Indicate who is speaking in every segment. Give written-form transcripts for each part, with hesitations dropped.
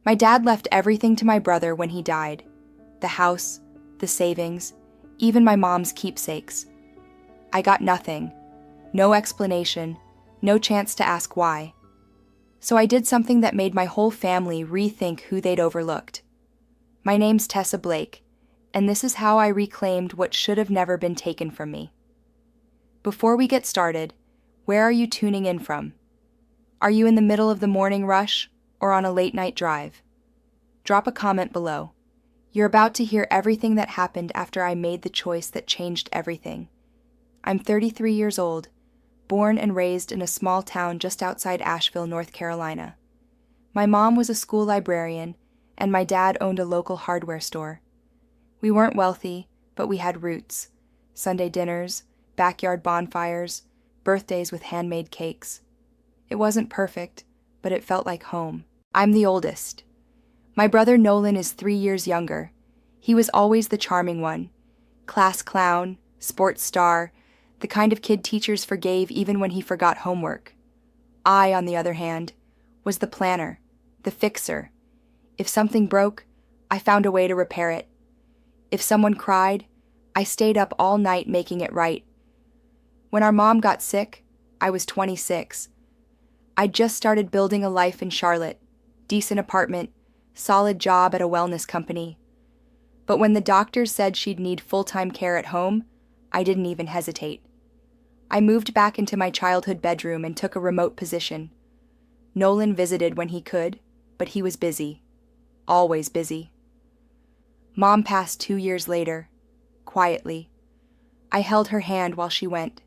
Speaker 1: My dad left everything to my brother when he died. The house, the savings, even my mom's keepsakes. I got nothing. No explanation, no chance to ask why. So I did something that made my whole family rethink who they'd overlooked. My name's Tessa Blake, and this is how I reclaimed what should have never been taken from me. Before we get started, where are you tuning in from? Are you in the middle of the morning rush or on a late-night drive? Drop a comment below. You're about to hear everything that happened after I made the choice that changed everything. I'm 33 years old, born and raised in a small town just outside Asheville, North Carolina. My mom was a school librarian, and my dad owned a local hardware store. We weren't wealthy, but we had roots. Sunday dinners, backyard bonfires, birthdays with handmade cakes. It wasn't perfect, but it felt like home. I'm the oldest. My brother Nolan is 3 years younger. He was always the charming one. Class clown, sports star, the kind of kid teachers forgave even when he forgot homework. I, on the other hand, was the planner, the fixer. If something broke, I found a way to repair it. If someone cried, I stayed up all night making it right. When our mom got sick, I was 26. I'd just started building a life in Charlotte, decent apartment, solid job at a wellness company. But when the doctors said she'd need full-time care at home, I didn't even hesitate. I moved back into my childhood bedroom and took a remote position. Nolan visited when he could, but he was busy. Always busy. Mom passed 2 years later, quietly. I held her hand while she went.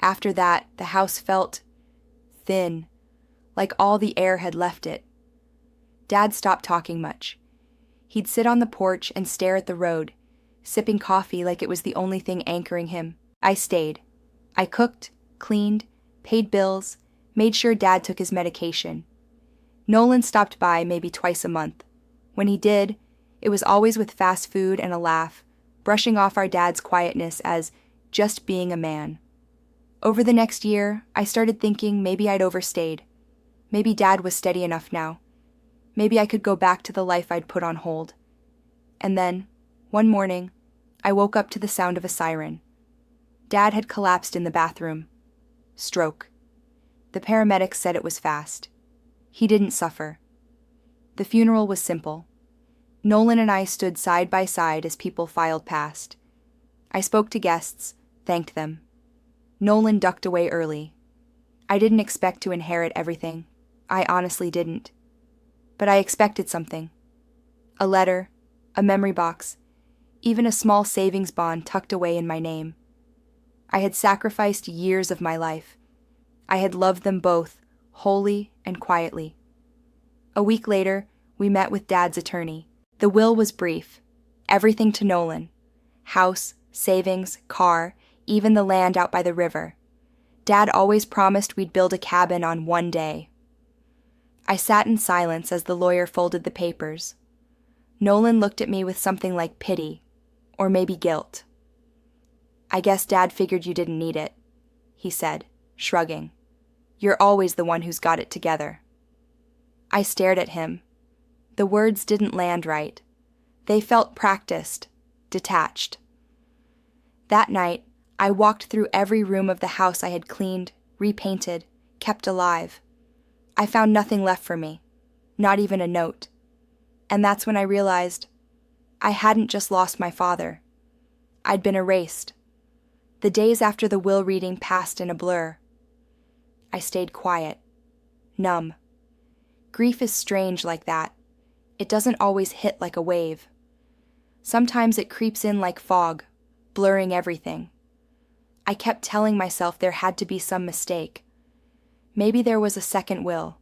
Speaker 1: After that, the house felt thin, like all the air had left it. Dad stopped talking much. He'd sit on the porch and stare at the road, sipping coffee like it was the only thing anchoring him. I stayed. I cooked, cleaned, paid bills, made sure Dad took his medication. Nolan stopped by maybe twice a month. When he did, it was always with fast food and a laugh, brushing off our dad's quietness as just being a man. Over the next year, I started thinking maybe I'd overstayed. Maybe Dad was steady enough now. Maybe I could go back to the life I'd put on hold. And then, one morning, I woke up to the sound of a siren. Dad had collapsed in the bathroom. Stroke. The paramedics said it was fast. He didn't suffer. The funeral was simple. Nolan and I stood side by side as people filed past. I spoke to guests, thanked them. Nolan ducked away early. I didn't expect to inherit everything. I honestly didn't. But I expected something. A letter, a memory box, even a small savings bond tucked away in my name. I had sacrificed years of my life. I had loved them both, wholly and quietly. A week later, we met with Dad's attorney. The will was brief. Everything to Nolan. House, savings, car, even the land out by the river. Dad always promised we'd build a cabin on one day. I sat in silence as the lawyer folded the papers. Nolan looked at me with something like pity, or maybe guilt. "I guess Dad figured you didn't need it," he said, shrugging. "You're always the one who's got it together." I stared at him. The words didn't land right. They felt practiced, detached. That night, I walked through every room of the house I had cleaned, repainted, kept alive. I found nothing left for me, not even a note. And that's when I realized I hadn't just lost my father. I'd been erased. The days after the will reading passed in a blur. I stayed quiet, numb. Grief is strange like that. It doesn't always hit like a wave. Sometimes it creeps in like fog, blurring everything. I kept telling myself there had to be some mistake. Maybe there was a second will.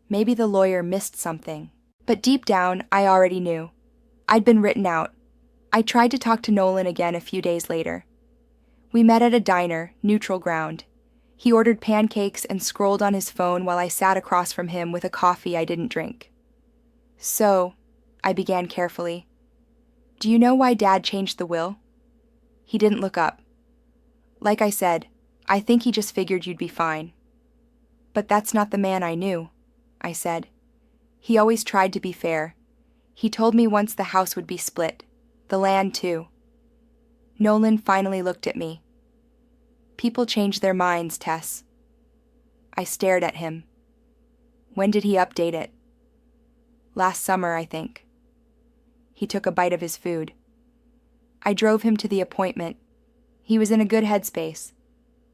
Speaker 1: Maybe the lawyer missed something. But deep down, I already knew. I'd been written out. I tried to talk to Nolan again a few days later. We met at a diner, neutral ground. He ordered pancakes and scrolled on his phone while I sat across from him with a coffee I didn't drink. "So," I began carefully, "do you know why Dad changed the will?" He didn't look up. "Like I said, I think he just figured you'd be fine." "But that's not the man I knew," I said. He always tried to be fair. He told me once the house would be split, the land too. Nolan finally looked at me. People change their minds, Tess. I stared at him. When did he update it? Last summer, I think. He took a bite of his food. I drove him to the appointment. He was in a good headspace.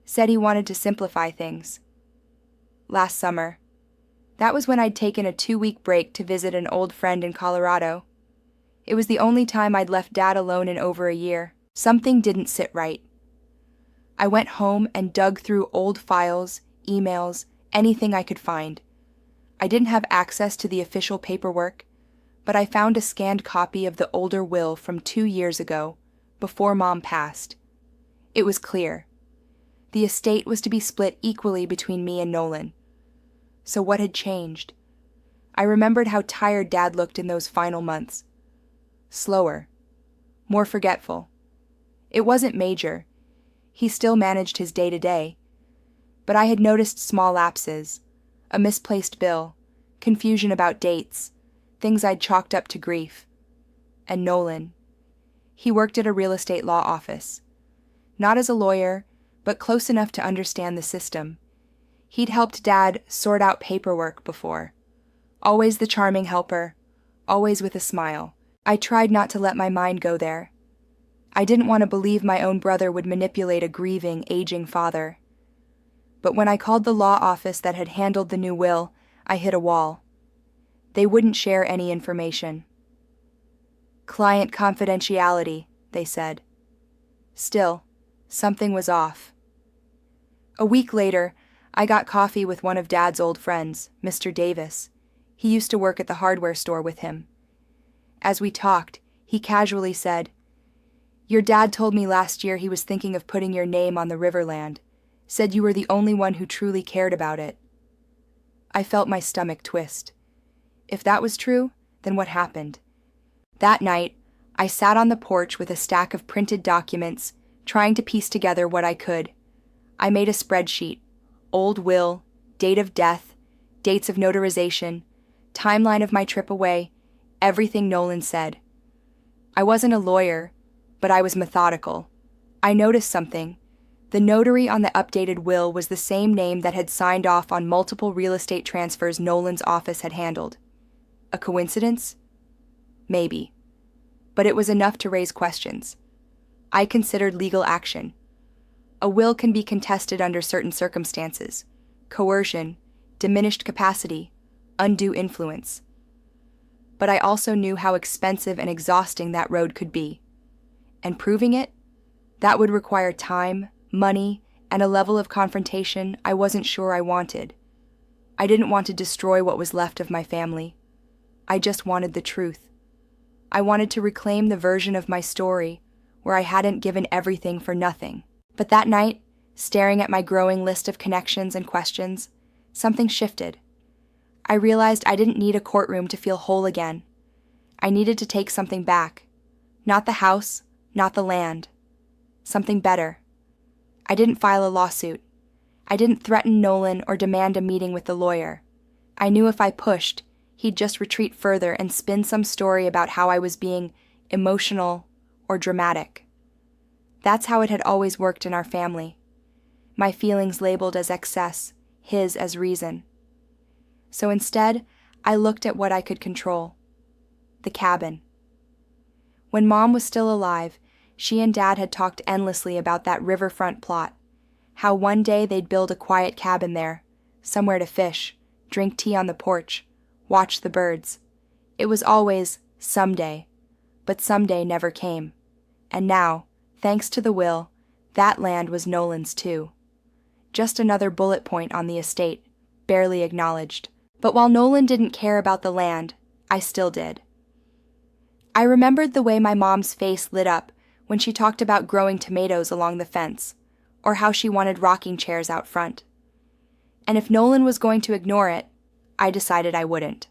Speaker 1: Said he wanted to simplify things. Last summer. That was when I'd taken a 2-week break to visit an old friend in Colorado. It was the only time I'd left Dad alone in over a year. Something didn't sit right. I went home and dug through old files, emails, anything I could find. I didn't have access to the official paperwork, but I found a scanned copy of the older will from 2 years ago, before Mom passed. It was clear. The estate was to be split equally between me and Nolan. So what had changed? I remembered how tired Dad looked in those final months. Slower. More forgetful. It wasn't major. He still managed his day-to-day. But I had noticed small lapses, a misplaced bill, confusion about dates, things I'd chalked up to grief. And Nolan. He worked at a real estate law office. Not as a lawyer, but close enough to understand the system. He'd helped Dad sort out paperwork before. Always the charming helper, always with a smile. I tried not to let my mind go there. I didn't want to believe my own brother would manipulate a grieving, aging father. But when I called the law office that had handled the new will, I hit a wall. They wouldn't share any information. Client confidentiality, they said. Still, something was off. A week later, I got coffee with one of Dad's old friends, Mr. Davis. He used to work at the hardware store with him. As we talked, he casually said, "Your dad told me last year he was thinking of putting your name on the Riverland. Said you were the only one who truly cared about it." I felt my stomach twist. If that was true, then what happened? That night, I sat on the porch with a stack of printed documents, trying to piece together what I could. I made a spreadsheet. Old will, date of death, dates of notarization, timeline of my trip away, everything Nolan said. I wasn't a lawyer, but I was methodical. I noticed something. The notary on the updated will was the same name that had signed off on multiple real estate transfers Nolan's office had handled. A coincidence? Maybe. But it was enough to raise questions. I considered legal action. A will can be contested under certain circumstances: coercion, diminished capacity, undue influence. But I also knew how expensive and exhausting that road could be. And proving it? That would require time, money, and a level of confrontation I wasn't sure I wanted. I didn't want to destroy what was left of my family. I just wanted the truth. I wanted to reclaim the version of my story where I hadn't given everything for nothing. But that night, staring at my growing list of connections and questions, something shifted. I realized I didn't need a courtroom to feel whole again. I needed to take something back. Not the house, not the land. Something better. I didn't file a lawsuit. I didn't threaten Nolan or demand a meeting with the lawyer. I knew if I pushed, he'd just retreat further and spin some story about how I was being emotional or dramatic. That's how it had always worked in our family. My feelings labeled as excess, his as reason. So instead, I looked at what I could control. The cabin. When Mom was still alive, she and Dad had talked endlessly about that riverfront plot, how one day they'd build a quiet cabin there, somewhere to fish, drink tea on the porch, watch the birds. It was always someday, but someday never came. And now, thanks to the will, that land was Nolan's too. Just another bullet point on the estate, barely acknowledged. But while Nolan didn't care about the land, I still did. I remembered the way my mom's face lit up when she talked about growing tomatoes along the fence, or how she wanted rocking chairs out front. And if Nolan was going to ignore it, I decided I wouldn't.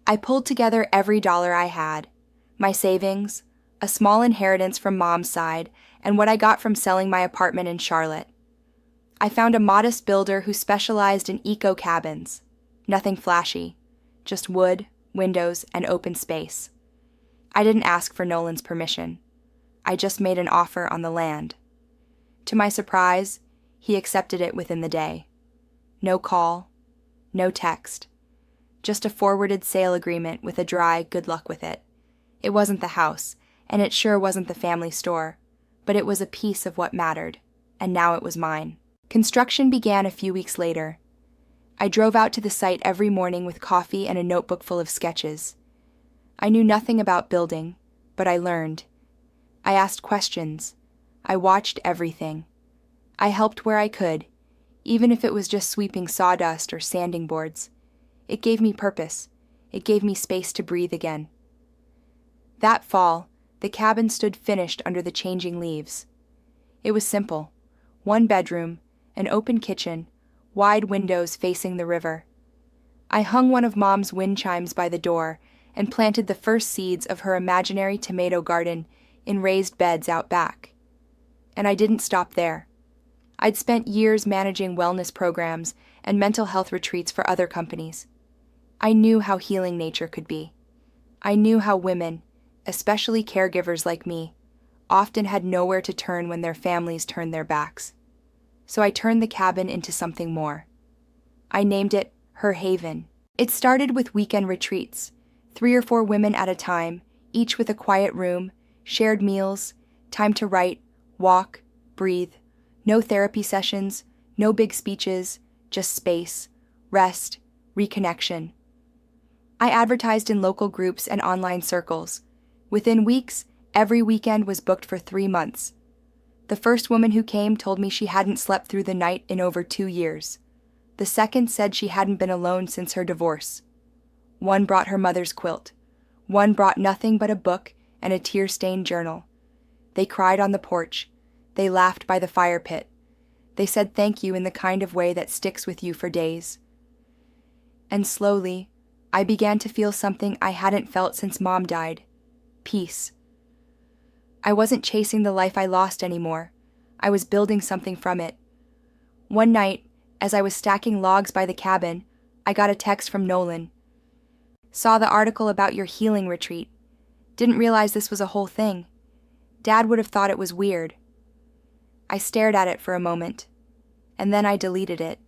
Speaker 1: I pulled together every dollar I had, my savings, a small inheritance from Mom's side, and what I got from selling my apartment in Charlotte. I found a modest builder who specialized in eco cabins. Nothing flashy, just wood, windows, and open space. I didn't ask for Nolan's permission. I just made an offer on the land. To my surprise, he accepted it within the day. No call, no text. Just a forwarded sale agreement with a dry good luck with it. It wasn't the house, and it sure wasn't the family store, but it was a piece of what mattered, and now it was mine. Construction began a few weeks later. I drove out to the site every morning with coffee and a notebook full of sketches. I knew nothing about building, but I learned. I asked questions. I watched everything. I helped where I could, even if it was just sweeping sawdust or sanding boards. It gave me purpose. It gave me space to breathe again. That fall, the cabin stood finished under the changing leaves. It was simple. 1 bedroom, an open kitchen, wide windows facing the river. I hung one of Mom's wind chimes by the door and planted the first seeds of her imaginary tomato garden in raised beds out back. And I didn't stop there. I'd spent years managing wellness programs and mental health retreats for other companies. I knew how healing nature could be. I knew how women, especially caregivers like me, often had nowhere to turn when their families turned their backs. So I turned the cabin into something more. I named it Her Haven. It started with weekend retreats, 3 or 4 women at a time, each with a quiet room, shared meals, time to write, walk, breathe. No therapy sessions, no big speeches, just space, rest, reconnection. I advertised in local groups and online circles. Within weeks, every weekend was booked for 3 months. The first woman who came told me she hadn't slept through the night in over 2 years. The second said she hadn't been alone since her divorce. One brought her mother's quilt. One brought nothing but a book and a tear-stained journal. They cried on the porch. They laughed by the fire pit. They said thank you in the kind of way that sticks with you for days. And slowly, I began to feel something I hadn't felt since Mom died. Peace. I wasn't chasing the life I lost anymore. I was building something from it. One night, as I was stacking logs by the cabin, I got a text from Nolan. Saw the article about your healing retreat. Didn't realize this was a whole thing. Dad would have thought it was weird. I stared at it for a moment, and then I deleted it.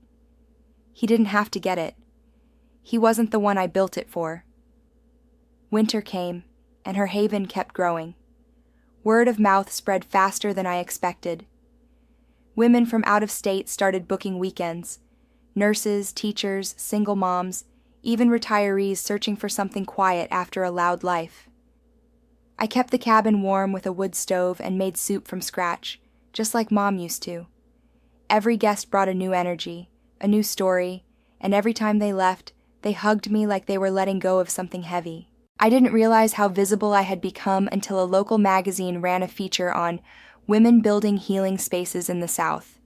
Speaker 1: He didn't have to get it. He wasn't the one I built it for. Winter came, and Her Haven kept growing. Word of mouth spread faster than I expected. Women from out of state started booking weekends. Nurses, teachers, single moms, even retirees searching for something quiet after a loud life. I kept the cabin warm with a wood stove and made soup from scratch, just like Mom used to. Every guest brought a new energy, a new story, and every time they left, they hugged me like they were letting go of something heavy. I didn't realize how visible I had become until a local magazine ran a feature on women building healing spaces in the South.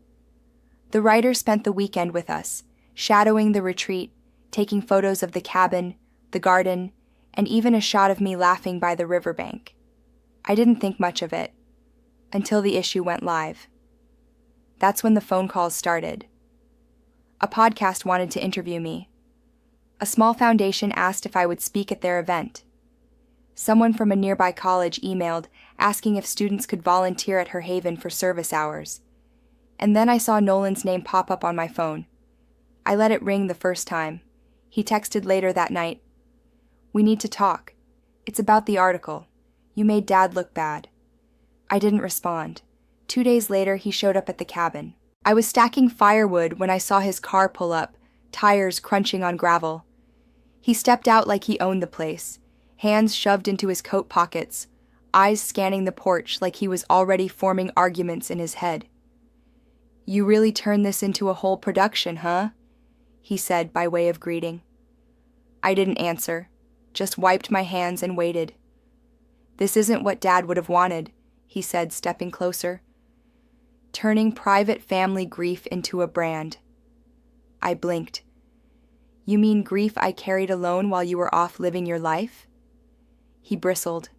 Speaker 1: The writer spent the weekend with us, shadowing the retreat, taking photos of the cabin, the garden, and even a shot of me laughing by the riverbank. I didn't think much of it, until the issue went live. That's when the phone calls started. A podcast wanted to interview me. A small foundation asked if I would speak at their event. Someone from a nearby college emailed asking if students could volunteer at Her Haven for service hours. And then I saw Nolan's name pop up on my phone. I let it ring the first time. He texted later that night. "We need to talk. It's about the article. You made Dad look bad." I didn't respond. 2 days later, he showed up at the cabin. I was stacking firewood when I saw his car pull up, tires crunching on gravel. He stepped out like he owned the place, hands shoved into his coat pockets, eyes scanning the porch like he was already forming arguments in his head. "You really turned this into a whole production, huh?" he said by way of greeting. I didn't answer, just wiped my hands and waited. "This isn't what Dad would have wanted," he said, stepping closer. "Turning private family grief into a brand." I blinked. "You mean grief I carried alone while you were off living your life?" He bristled.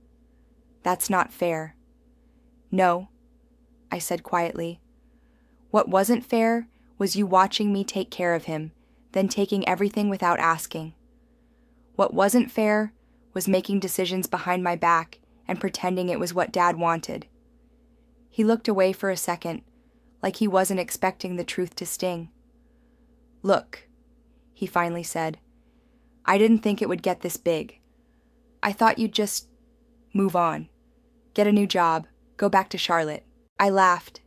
Speaker 1: "That's not fair." "No," I said quietly. "What wasn't fair was you watching me take care of him, then taking everything without asking. What wasn't fair was making decisions behind my back and pretending it was what Dad wanted. He looked away for a second, like he wasn't expecting the truth to sting. "Look," he finally said, "I didn't think it would get this big. I thought you'd just move on, get a new job, go back to Charlotte." I laughed,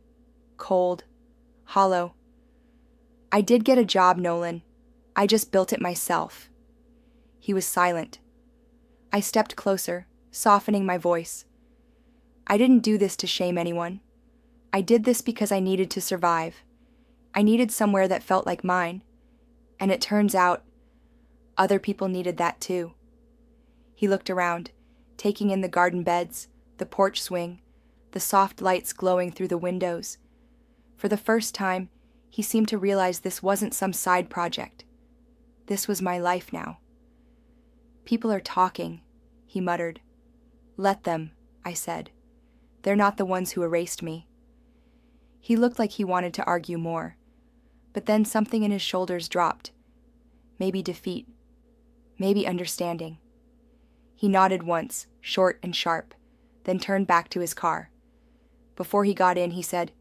Speaker 1: cold, hollow. "I did get a job, Nolan. I just built it myself." He was silent. I stepped closer, softening my voice. "I didn't do this to shame anyone. I did this because I needed to survive. I needed somewhere that felt like mine. And it turns out, other people needed that too." He looked around, taking in the garden beds, the porch swing, the soft lights glowing through the windows. For the first time, he seemed to realize this wasn't some side project. This was my life now. "People are talking," he muttered. "Let them," I said. "They're not the ones who erased me." He looked like he wanted to argue more, but then something in his shoulders dropped. Maybe defeat, maybe understanding. He nodded once, short and sharp, then turned back to his car. Before he got in, he said,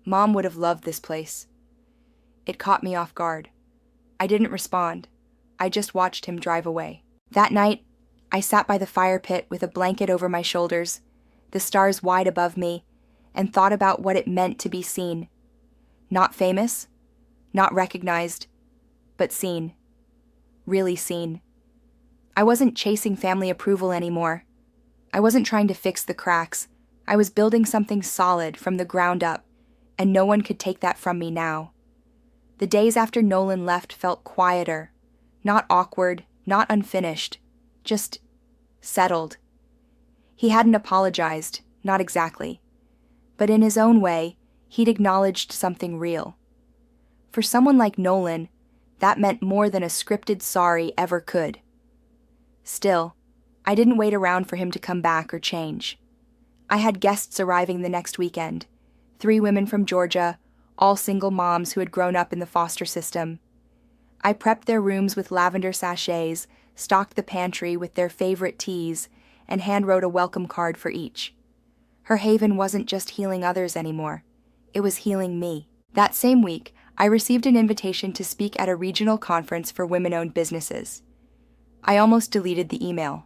Speaker 1: "Mom would have loved this place." It caught me off guard. I didn't respond. I just watched him drive away. That night, I sat by the fire pit with a blanket over my shoulders, the stars wide above me, and thought about what it meant to be seen. Not famous, not recognized, but seen. Really seen. I wasn't chasing family approval anymore. I wasn't trying to fix the cracks. I was building something solid from the ground up, and no one could take that from me now. The days after Nolan left felt quieter, not awkward, not unfinished, just settled. He hadn't apologized, not exactly. But in his own way, he'd acknowledged something real. For someone like Nolan, that meant more than a scripted sorry ever could. Still, I didn't wait around for him to come back or change. I had guests arriving the next weekend, 3 women from Georgia, all single moms who had grown up in the foster system. I prepped their rooms with lavender sachets, stocked the pantry with their favorite teas, and hand-wrote a welcome card for each. Her haven wasn't just healing others anymore. It was healing me. That same week, I received an invitation to speak at a regional conference for women-owned businesses. I almost deleted the email.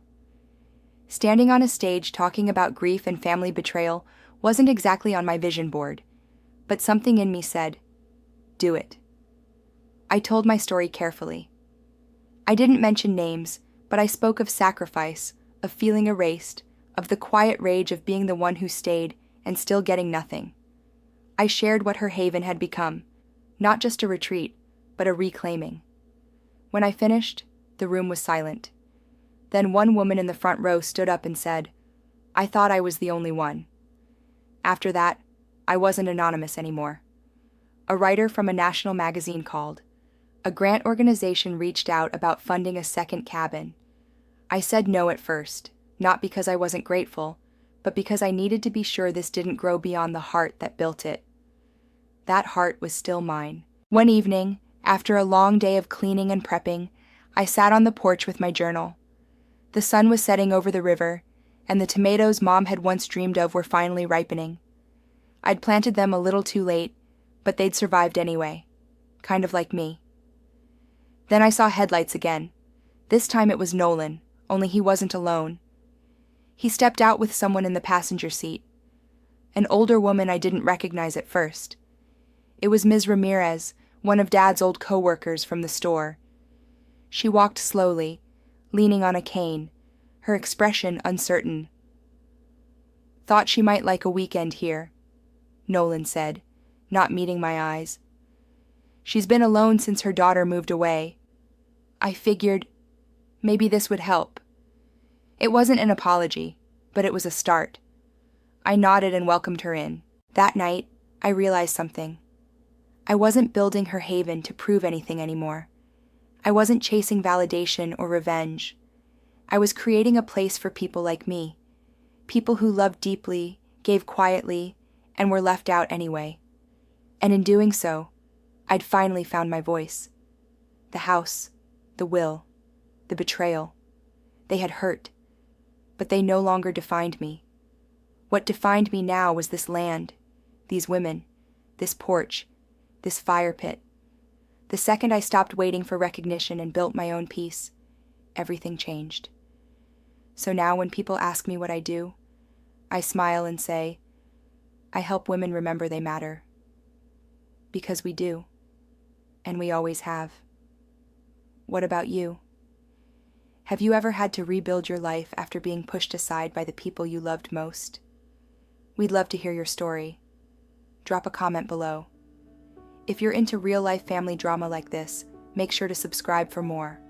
Speaker 1: Standing on a stage talking about grief and family betrayal wasn't exactly on my vision board, but something in me said, "Do it." I told my story carefully. I didn't mention names, but I spoke of sacrifice, of feeling erased, of the quiet rage of being the one who stayed and still getting nothing. I shared what her haven had become, not just a retreat, but a reclaiming. When I finished, the room was silent. Then one woman in the front row stood up and said, "I thought I was the only one." After that, I wasn't anonymous anymore. A writer from a national magazine called. A grant organization reached out about funding a second cabin. I said no at first, not because I wasn't grateful, but because I needed to be sure this didn't grow beyond the heart that built it. That heart was still mine. One evening, after a long day of cleaning and prepping, I sat on the porch with my journal. The sun was setting over the river, and the tomatoes Mom had once dreamed of were finally ripening. I'd planted them a little too late, but they'd survived anyway, kind of like me. Then I saw headlights again. This time it was Nolan, only he wasn't alone. He stepped out with someone in the passenger seat. An older woman I didn't recognize at first. It was Ms. Ramirez, one of Dad's old co-workers from the store. She walked slowly, leaning on a cane, her expression uncertain. "Thought she might like a weekend here," Nolan said, not meeting my eyes. "She's been alone since her daughter moved away. I figured maybe this would help." It wasn't an apology, but it was a start. I nodded and welcomed her in. That night, I realized something. I wasn't building her haven to prove anything anymore. I wasn't chasing validation or revenge. I was creating a place for people like me, people who loved deeply, gave quietly, and were left out anyway. And in doing so, I'd finally found my voice. The house, the will, the betrayal. They had hurt, but they no longer defined me. What defined me now was this land, these women, this porch, this fire pit. The second I stopped waiting for recognition and built my own peace, everything changed. So now when people ask me what I do, I smile and say, I help women remember they matter. Because we do, and we always have. What about you? Have you ever had to rebuild your life after being pushed aside by the people you loved most? We'd love to hear your story. Drop a comment below. If you're into real-life family drama like this, make sure to subscribe for more.